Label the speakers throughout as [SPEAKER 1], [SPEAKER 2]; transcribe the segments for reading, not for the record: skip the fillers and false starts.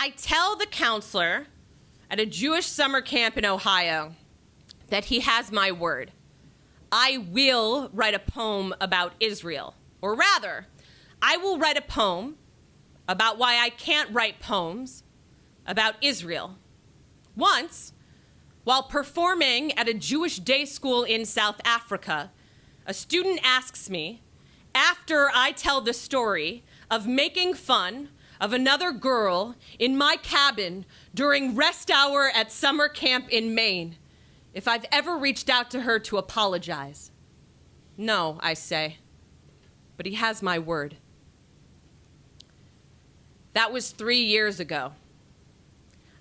[SPEAKER 1] I tell the counselor at a Jewish summer camp in Ohio that he has my word. I will write a poem about Israel. Or rather, I will write a poem about why I can't write poems about Israel. Once, while performing at a Jewish day school in South Africa, a student asks me, after I tell the story of making fun of another girl in my cabin during rest hour at summer camp in Maine, if I've ever reached out to her to apologize. No, I say, but he has my word. That was 3 years ago.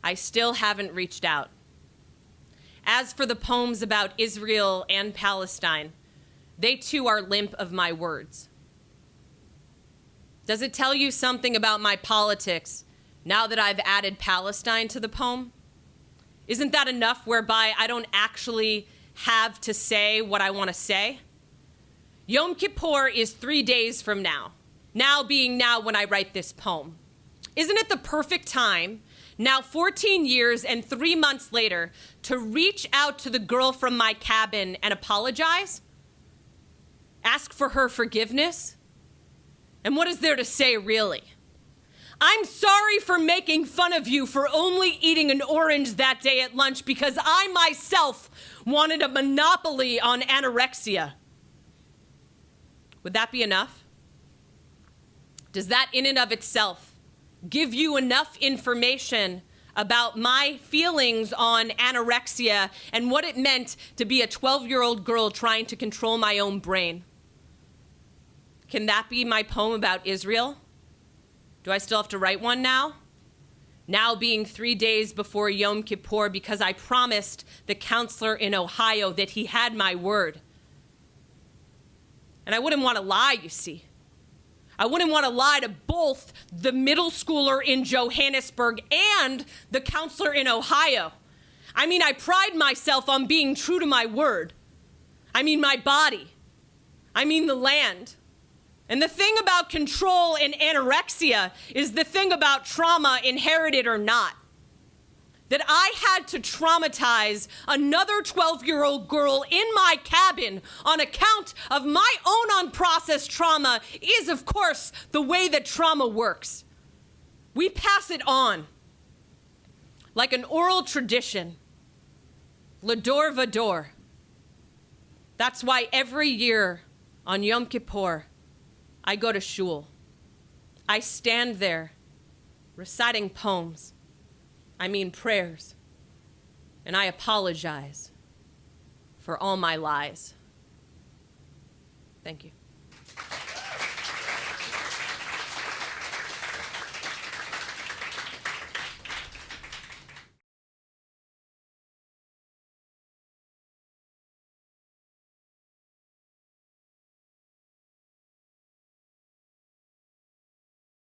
[SPEAKER 1] I still haven't reached out. As for the poems about Israel and Palestine, they too are limp of my words. Does it tell you something about my politics now that I've added Palestine to the poem? Isn't that enough whereby I don't actually have to say what I want to say? Yom Kippur is 3 days from now, now being now when I write this poem. Isn't it the perfect time, now 14 years and 3 months later, to reach out to the girl from my cabin and apologize? Ask for her forgiveness? And what is there to say, really? I'm sorry for making fun of you for only eating an orange that day at lunch because I myself wanted a monopoly on anorexia. Would that be enough? Does that in and of itself give you enough information about my feelings on anorexia and what it meant to be a 12-year-old girl trying to control my own brain? Can that be my poem about Israel? Do I still have to write one now? Now being 3 days before Yom Kippur because I promised the counselor in Ohio that he had my word. And I wouldn't want to lie, you see. I wouldn't want to lie to both the middle schooler in Johannesburg and the counselor in Ohio. I mean, I pride myself on being true to my word. I mean, my body. I mean, the land. And the thing about control and anorexia is the thing about trauma, inherited or not. That I had to traumatize another 12-year-old girl in my cabin on account of my own unprocessed trauma is, of course, the way that trauma works. We pass it on like an oral tradition, l'dor v'dor. That's why every year on Yom Kippur, I go to shul. I stand there reciting poems. I mean prayers. And I apologize for all my lies. Thank you.